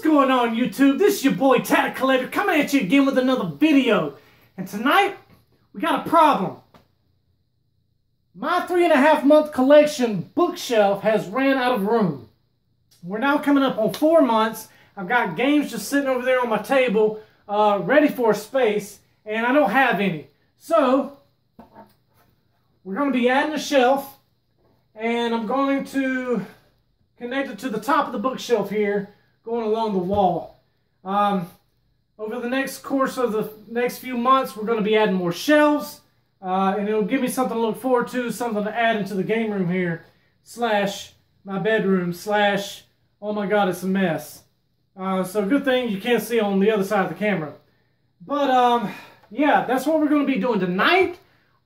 going on, YouTube? This is your boy Tatted Collector coming at you again with another video. And tonight, we got a problem. My 3.5-month collection bookshelf has ran out of room. We're now coming up on 4 months. I've got games just sitting over there on my table, ready for space, and I don't have any. So, we're going to be adding a shelf, and I'm going to connect it to the top of the bookshelf here, going along the wall. Over the next course of the next few months, we're going to be adding more shelves, and it'll give me something to look forward to, something to add into the game room here, slash my bedroom, slash, oh my god, it's a mess. So good thing you can't see on the other side of the camera. But yeah, that's what we're going to be doing tonight.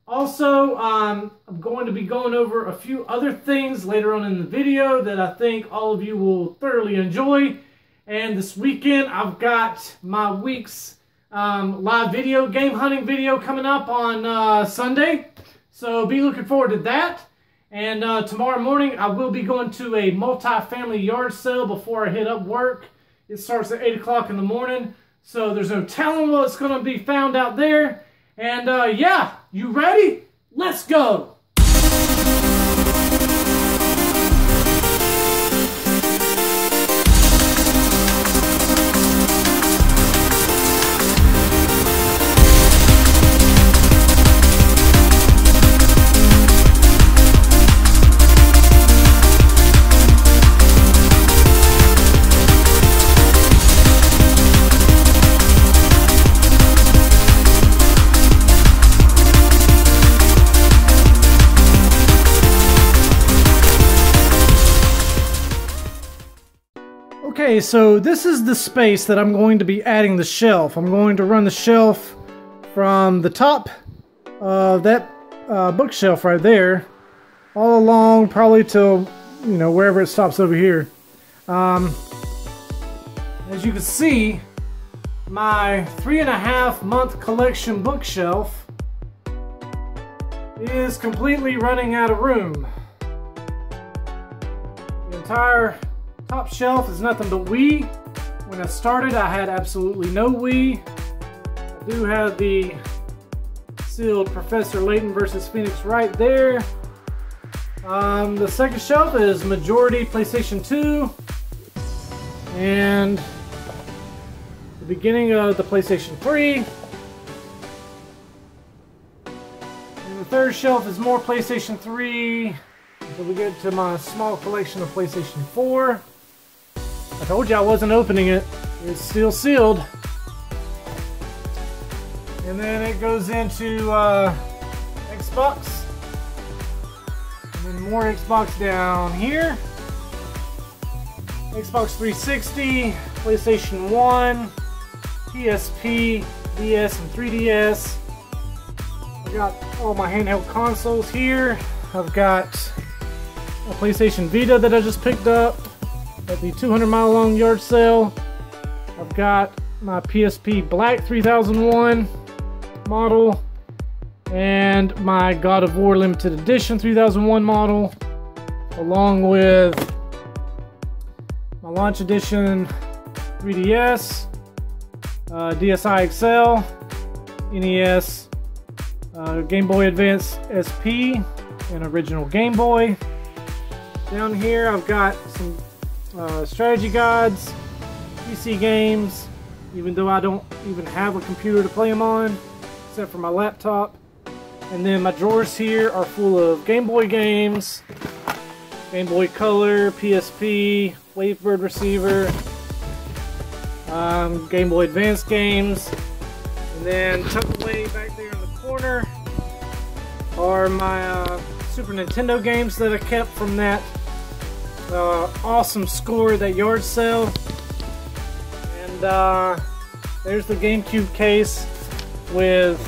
Also, I'm going to be going over a few other things later on in the video that I think all of you will thoroughly enjoy. And this weekend, I've got my week's live video, game hunting video coming up on Sunday. So be looking forward to that. And tomorrow morning, I will be going to a multi-family yard sale before I hit up work. It starts at 8 o'clock in the morning. So there's no telling what's going to be found out there. And yeah, you ready? Let's go! Okay, so this is the space that I'm going to be adding the shelf. I'm going to run the shelf from the top of that bookshelf right there, all along probably till, you know, wherever it stops over here. As you can see, my 3.5-month collection bookshelf is completely running out of room. The entire top shelf is nothing but Wii. When I started, I had absolutely no Wii. I do have the sealed Professor Layton versus Phoenix right there. The second shelf is majority PlayStation 2. And the beginning of the PlayStation 3. And the third shelf is more PlayStation 3. Until we get to my small collection of PlayStation 4. I told you I wasn't opening it. It's still sealed. And then it goes into Xbox. And then more Xbox down here. Xbox 360, PlayStation 1, PSP, DS, and 3DS. I got all my handheld consoles here. I've got a PlayStation Vita that I just picked up at the 200-mile-long yard sale. I've got my PSP Black 3001 model and my God of War Limited Edition 3001 model, along with my Launch Edition 3DS, DSi XL, NES, Game Boy Advance SP, and original Game Boy. Down here I've got some strategy guides, PC games, even though I don't even have a computer to play them on, except for my laptop. And then my drawers here are full of Game Boy games, Game Boy Color, PSP, Wavebird Receiver, Game Boy Advance games. And then tucked away back there in the corner are my Super Nintendo games that I kept from that awesome score at that yard sale. And there's the GameCube case with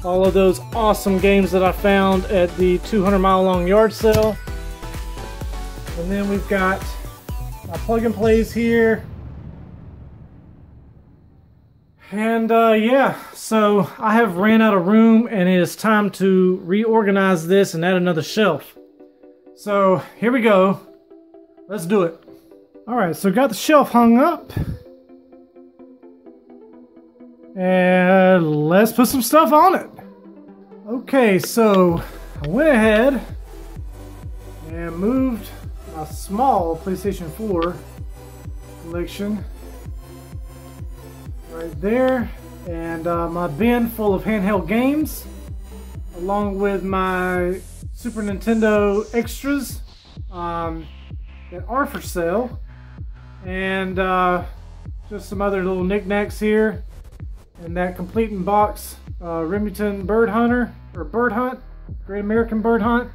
all of those awesome games that I found at the 200-mile-long yard sale. And then we've got my plug and plays here. And yeah, so I have ran out of room and it is time to reorganize this and add another shelf. So here we go. Let's do it. Alright, so got the shelf hung up. And let's put some stuff on it. Okay, so I went ahead and moved my small PlayStation 4 collection right there, and my bin full of handheld games, along with my Super Nintendo extras that are for sale, and just some other little knickknacks here, and that completing box Remington Bird Hunter, or Bird Hunt, Great American Bird Hunt.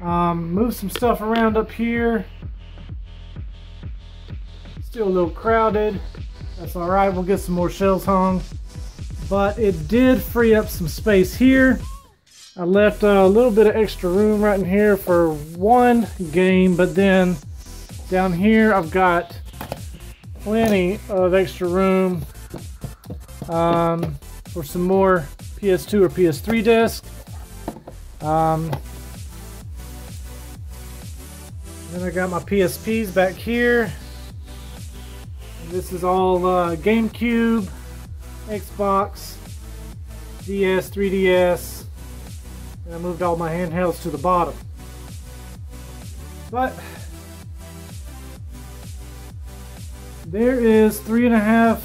Move some stuff around up here. Still a little crowded. That's alright, we'll get some more shelves hung. But it did free up some space here. I left a little bit of extra room right in here for one game, but then down here I've got plenty of extra room for some more PS2 or PS3 discs. Then I got my PSPs back here. And this is all GameCube, Xbox, DS, 3DS, and I moved all my handhelds to the bottom. But there is 3.5,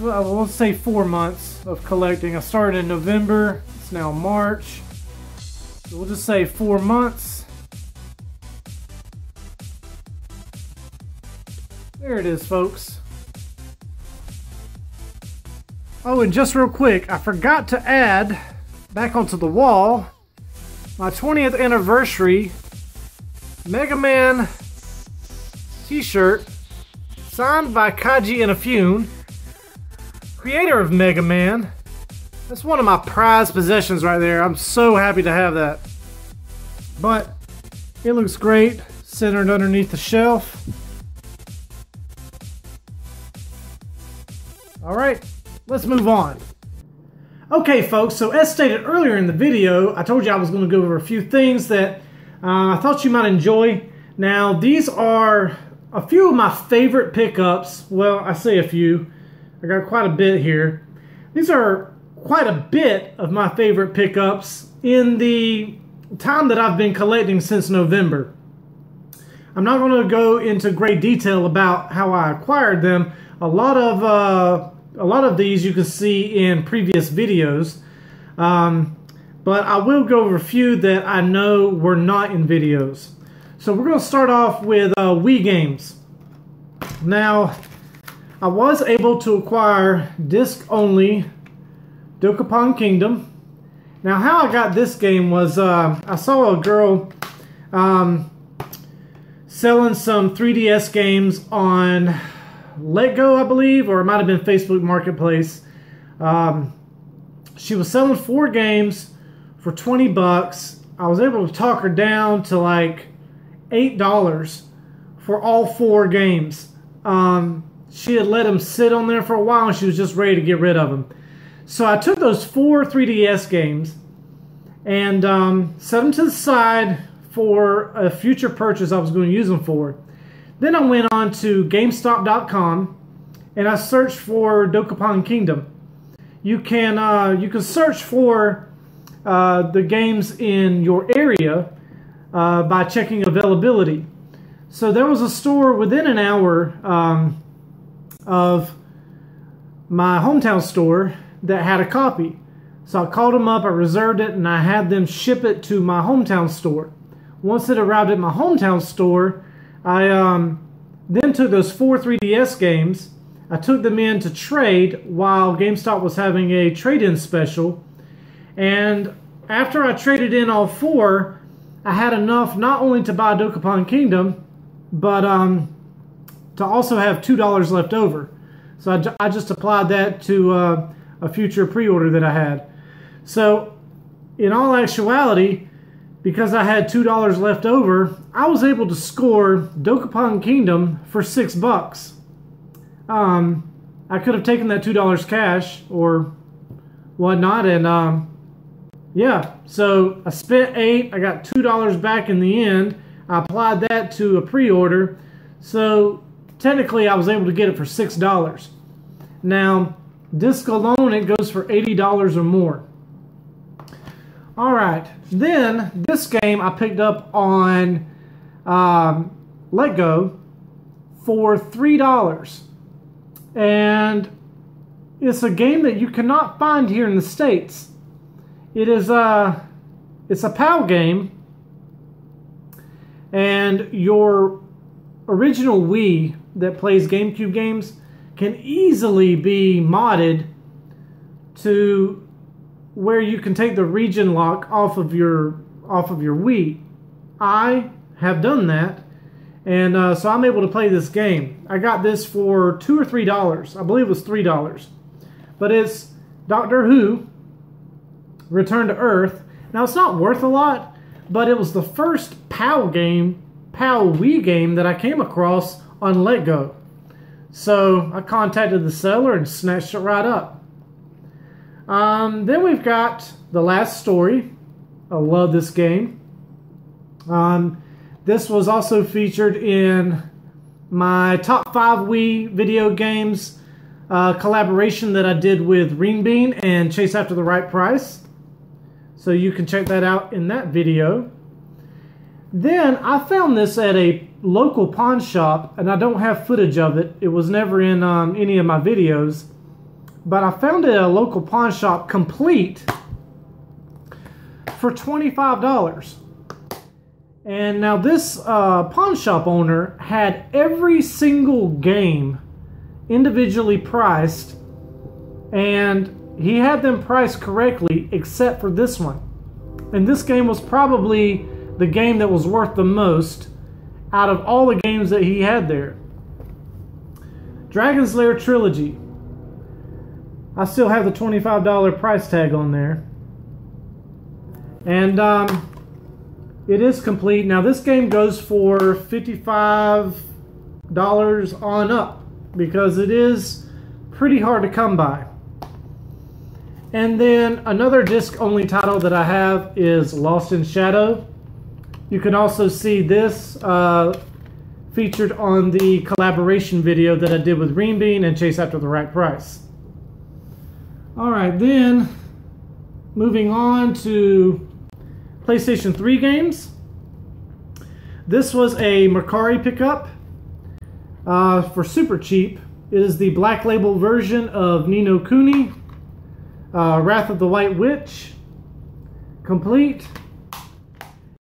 I won't say 4 months of collecting. I started in November, it's now March. So we'll just say 4 months. There it is, folks. Oh, and just real quick, I forgot to add back onto the wall my 20th anniversary Mega Man t-shirt signed by Kaji Inafune, creator of Mega Man. That's one of my prized possessions right there. I'm so happy to have that. But it looks great centered underneath the shelf. Alright, let's move on. Okay folks, so as stated earlier in the video, I told you I was going to go over a few things that I thought you might enjoy. Now these are a few of my favorite pickups. Well, I say a few. I got quite a bit here. These are quite a bit of my favorite pickups in the time that I've been collecting since November. I'm not going to go into great detail about how I acquired them. A lot of these you can see in previous videos, but I will go over a few that I know were not in videos. So we're going to start off with Wii games. Now, I was able to acquire disc-only Dokapon Kingdom. Now, how I got this game was I saw a girl selling some 3DS games on Letgo, I believe, or it might have been Facebook Marketplace. She was selling 4 games for 20 bucks. I was able to talk her down to like $8 for all 4 games. She had let them sit on there for a while and she was just ready to get rid of them. So I took those 4 3DS games and set them to the side for a future purchase I was going to use them for. Then I went on to GameStop.com and I searched for Dokapon Kingdom. You can search for the games in your area by checking availability. So there was a store within an hour of my hometown store that had a copy. So I called them up, I reserved it, and I had them ship it to my hometown store. Once it arrived at my hometown store, I then took those 4 3DS games, I took them in to trade while GameStop was having a trade-in special. And after I traded in all 4, I had enough not only to buy Dokapon Kingdom, but to also have $2 left over. So I just applied that to a future pre-order that I had. So in all actuality, because I had $2 left over, I was able to score Dokapon Kingdom for $6. I could have taken that $2 cash or whatnot, and yeah, so I spent $8, I got $2 back in the end. I applied that to a pre-order, so technically I was able to get it for $6. Now, Disc alone, it goes for $80 or more. Alright, then this game I picked up on Let Go for $3. And it's a game that you cannot find here in the States. It is it's a PAL game, and your original Wii that plays GameCube games can easily be modded to where you can take the region lock off of your Wii. I have done that, and so I'm able to play this game. I got this for $2 or $3. I believe it was $3. But it's Doctor Who Return to Earth. Now, it's not worth a lot, but it was the first PAL Wii game that I came across on Let Go. So I contacted the seller and snatched it right up. Then we've got The Last Story. I love this game. This was also featured in my top 5 Wii video games collaboration that I did with Renebean and Chase After the Right Price. So you can check that out in that video. Then I found this at a local pawn shop, and I don't have footage of it. It was never in any of my videos. But I found it at a local pawn shop complete for $25. And now this pawn shop owner had every single game individually priced, and he had them priced correctly except for this one. And this game was probably the game that was worth the most out of all the games that he had there. Dragon's Lair Trilogy. I still have the $25 price tag on there. And it is complete. Now this game goes for $55 on up because it is pretty hard to come by. And then another disc-only title that I have is Lost in Shadow. You can also see this featured on the collaboration video that I did with Renebean and Chase After the Right Price. Alright, then moving on to PlayStation 3 games. This was a Mercari pickup for super cheap. It is the Black Label version of Ni no Kuni, Wrath of the White Witch, complete.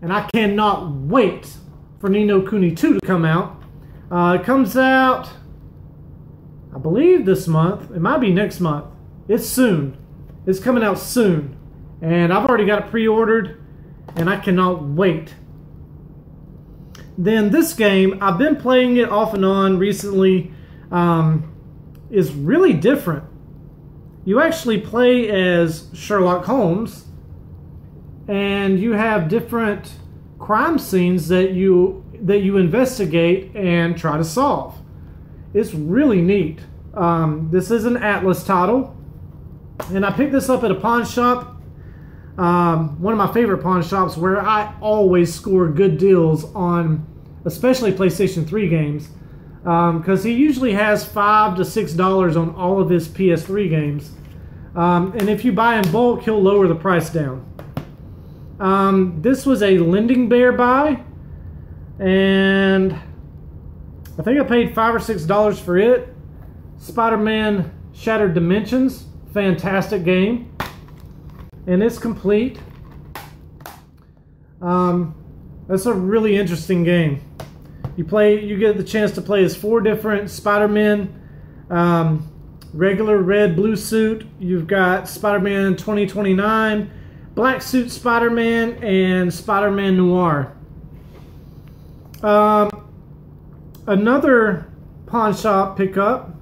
And I cannot wait for Ni no Kuni 2 to come out. It comes out, I believe, this month. It might be next month. It's soon. It's coming out soon. And I've already got it pre-ordered, and I cannot wait. Then this game, I've been playing it off and on recently, is really different. You actually play as Sherlock Holmes, and you have different crime scenes that you investigate and try to solve. It's really neat. This is an Atlas title, and I picked this up at a pawn shop, one of my favorite pawn shops, where I always score good deals on especially PlayStation 3 games, because he usually has $5 to $6 on all of his PS3 games, and if you buy in bulk, he'll lower the price down. This was a Lending Bear buy, and I think I paid $5 or $6 for it. Spider-Man Shattered Dimensions, fantastic game, and it's complete. That's a really interesting game. You get the chance to play as 4 different Spider-Men. Regular red, blue suit. You've got Spider-Man 2029, Black Suit Spider-Man, and Spider-Man Noir. Another pawn shop pickup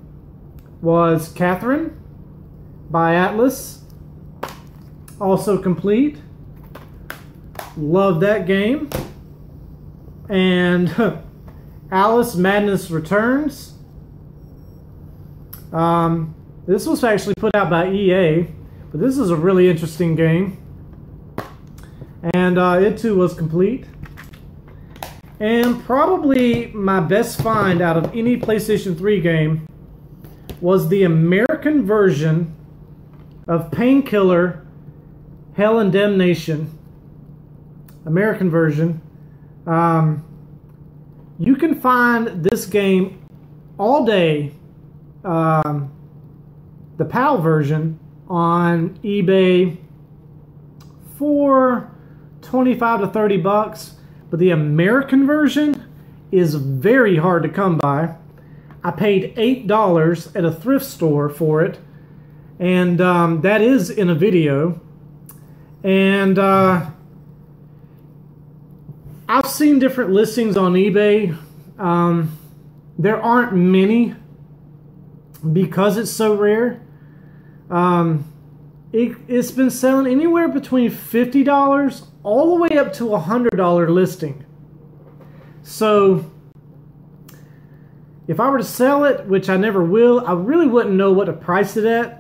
was Catherine by Atlas. Also complete. Love that game. And Alice Madness Returns. This was actually put out by EA, but this is a really interesting game. And it too was complete. And probably my best find out of any PlayStation 3 game was the American version of Painkiller Hell and Damnation. American version. You can find this game all day, the PAL version, on eBay for 25 to 30 bucks, but the American version is very hard to come by. I paid $8 at a thrift store for it, and that is in a video. And I've seen different listings on eBay. There aren't many because it's so rare. It's been selling anywhere between $50 all the way up to $100 listing. So if I were to sell it, which I never will, I really wouldn't know what to price it at.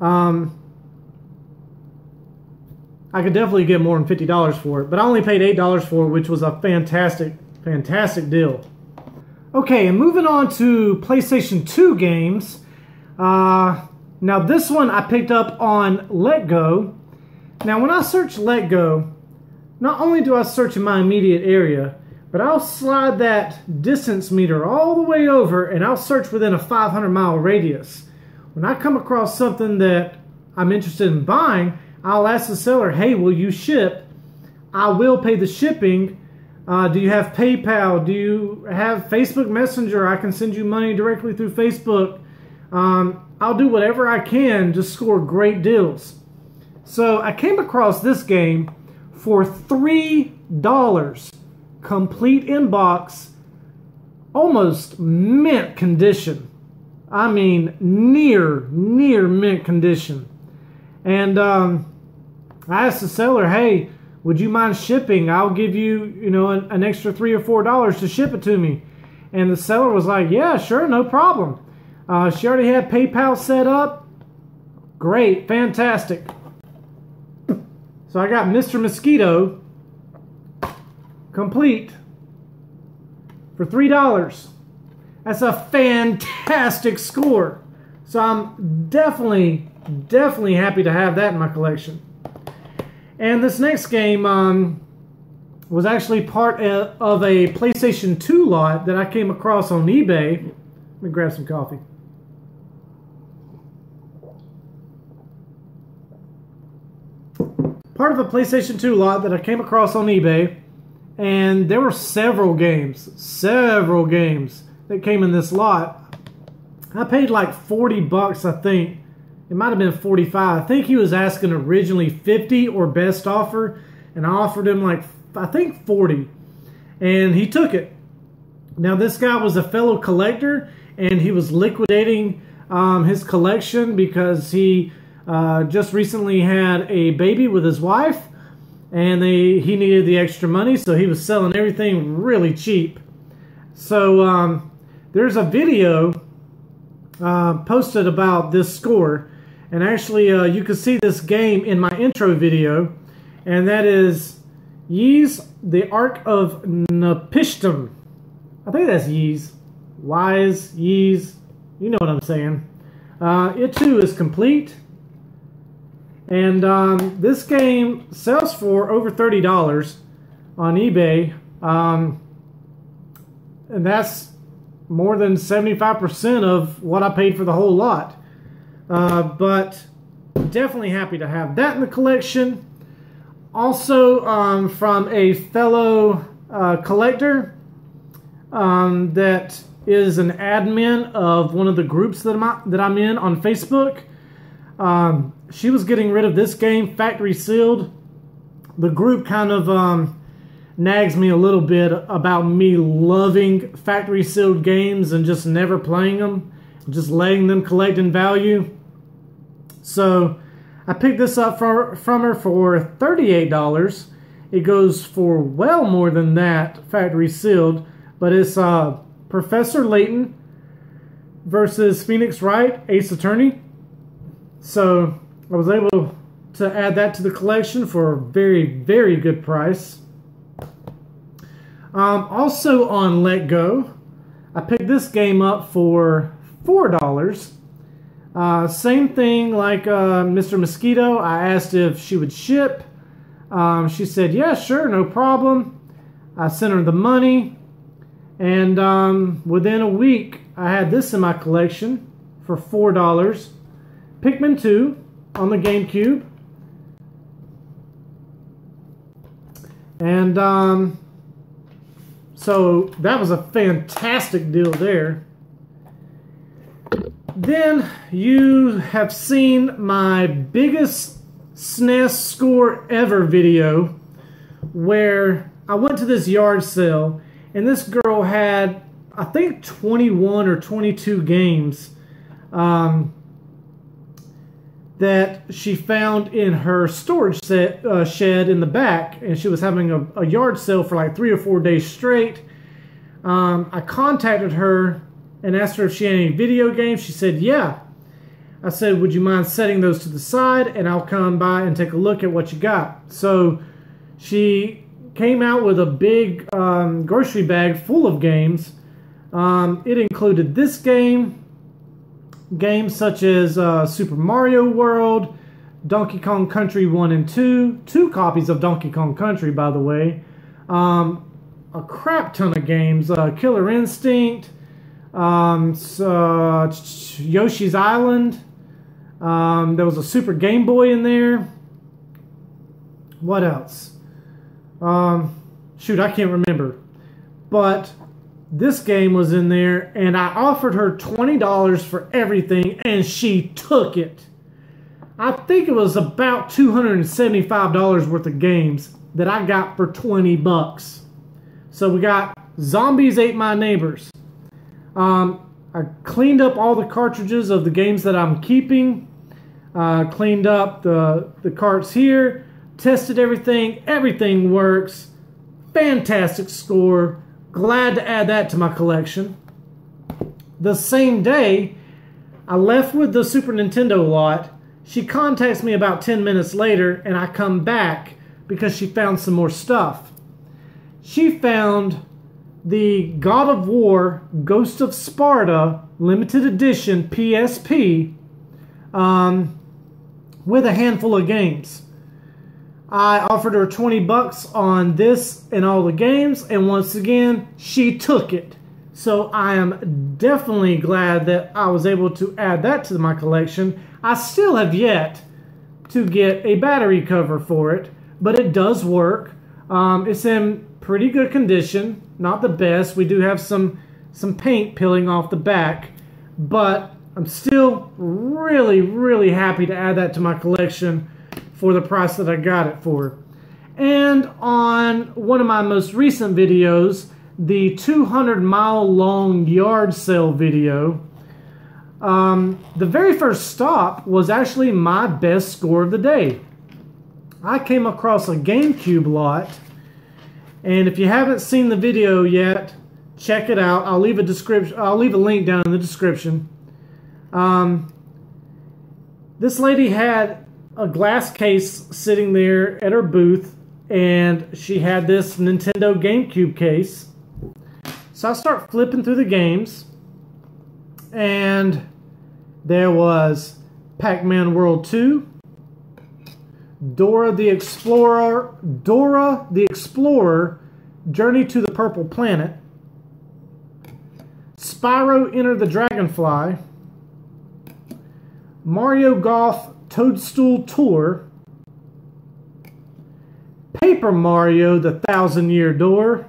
I could definitely get more than $50 for it, but I only paid $8 for it, which was a fantastic deal. Okay, and moving on to PlayStation 2 games. Now this one I picked up on Let Go. Now when I search Let Go, not only do I search in my immediate area, but I'll slide that distance meter all the way over and I'll search within a 500-mile radius. When I come across something that I'm interested in buying, I'll ask the seller, hey, will you ship? I will pay the shipping. Do you have PayPal? Do you have Facebook Messenger? I can send you money directly through Facebook. I'll do whatever I can to score great deals. So I came across this game for $3, complete in box, almost mint condition. I mean, near mint condition. And I asked the seller, hey, would you mind shipping? I'll give you, an extra $3 or $4 to ship it to me. And the seller was like, yeah, sure, no problem. She already had PayPal set up. Great, fantastic. So I got Mr. Mosquito complete for $3. That's a fantastic score. So I'm definitely happy to have that in my collection. And this next game was actually part of a PlayStation 2 lot that I came across on eBay. Let me grab some coffee. Part of a PlayStation 2 lot that I came across on eBay, and there were several games that came in this lot. I paid like 40 bucks, I think. It might have been 45. I think he was asking originally 50 or best offer, and I offered him like, I think 40, and he took it. Now this guy was a fellow collector, and he was liquidating his collection because he just recently had a baby with his wife, and he needed the extra money, so he was selling everything really cheap. So there's a video posted about this score, and actually you can see this game in my intro video, and that is Ys, the Ark of Napishtim. I think that's Ys. Ys, you know what I'm saying. It too is complete. And this game sells for over $30 on eBay. And that's more than 75% of what I paid for the whole lot. But definitely happy to have that in the collection. Also from a fellow collector that is an admin of one of the groups that I'm in on Facebook. She was getting rid of this game, Factory Sealed. The group kind of nags me a little bit about me loving Factory Sealed games and just never playing them, just letting them collect in value. So I picked this up from her for $38. It goes for well more than that, Factory Sealed, but it's Professor Layton versus Phoenix Wright, Ace Attorney. So I was able to add that to the collection for a very good price. Also on Let Go, I picked this game up for $4. Same thing like Mr. Mosquito. I asked if she would ship. She said, yeah, sure, no problem. I sent her the money. And within a week, I had this in my collection for $4. Pikmin 2 on the GameCube. And so that was a fantastic deal there. Then you have seen my biggest SNES score ever video where I went to this yard sale and this girl had, I think, 21 or 22 games that she found in her storage shed in the back, and she was having a yard sale for like 3 or 4 days straight. I contacted her and asked her if she had any video games. She said, yeah. I said, would you mind setting those to the side and I'll come by and take a look at what you got. So she came out with a big grocery bag full of games. It included this game, games such as Super Mario World, Donkey Kong Country 1 and 2, 2 copies of Donkey Kong Country, by the way, a crap ton of games, Killer Instinct, Yoshi's Island, there was a Super Game Boy in there. What else? Shoot, I can't remember. But this game was in there, and I offered her $20 for everything, and she took it. I think it was about $275 worth of games that I got for 20 bucks. So we got Zombies Ate My Neighbors. I cleaned up all the cartridges of the games that I'm keeping. Cleaned up the carts here. Tested everything. Everything works. Fantastic score. Glad to add that to my collection. The same day, I left with the Super Nintendo lot. She contacts me about 10 minutes later, and I come back because she found some more stuff. She found the God of War Ghost of Sparta limited edition PSP with a handful of games. I offered her 20 bucks on this and all the games, and once again, she took it. So I am definitely glad that I was able to add that to my collection. I still have yet to get a battery cover for it, but it does work. It's in pretty good condition, not the best. We do have some paint peeling off the back, but I'm still really happy to add that to my collection for the price that I got it for. And on one of my most recent videos, the 200-mile-long yard sale video, the very first stop was actually my best score of the day. I came across a GameCube lot, and if you haven't seen the video yet, check it out. I'll leave a link down in the description. This lady had a glass case sitting there at her booth, and she had this Nintendo GameCube case. So I start flipping through the games, and there was Pac-Man World 2, Dora the Explorer, Journey to the Purple Planet, Spyro Enter the Dragonfly, Mario Golf Toadstool Tour, Paper Mario The Thousand-Year Door,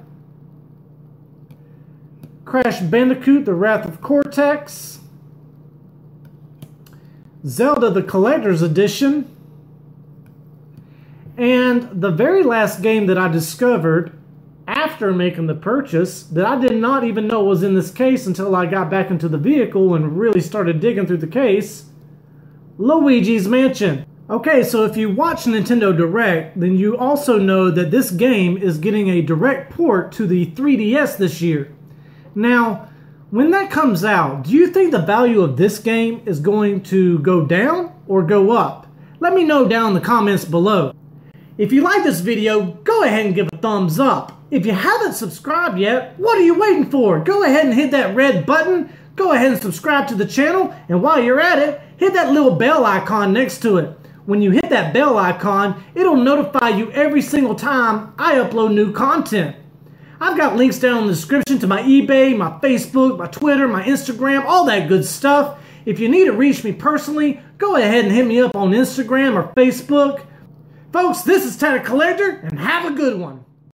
Crash Bandicoot The Wrath of Cortex, Zelda The Collector's Edition, and the very last game that I discovered after making the purchase that I did not even know was in this case until I got back into the vehicle and really started digging through the case, Luigi's Mansion. Okay, so if you watch Nintendo Direct, then you also know that this game is getting a direct port to the 3DS this year. Now, when that comes out, do you think the value of this game is going to go down or go up? Let me know down in the comments below. If you like this video, go ahead and give a thumbs up. If you haven't subscribed yet, what are you waiting for? Go ahead and hit that red button. go ahead and subscribe to the channel, and while you're at it, hit that little bell icon next to it. When you hit that bell icon, it'll notify you every single time I upload new content. I've got links down in the description to my eBay, my Facebook, my Twitter, my Instagram, all that good stuff. If you need to reach me personally, go ahead and hit me up on Instagram or Facebook. Folks, this is Tatted Collector, and have a good one.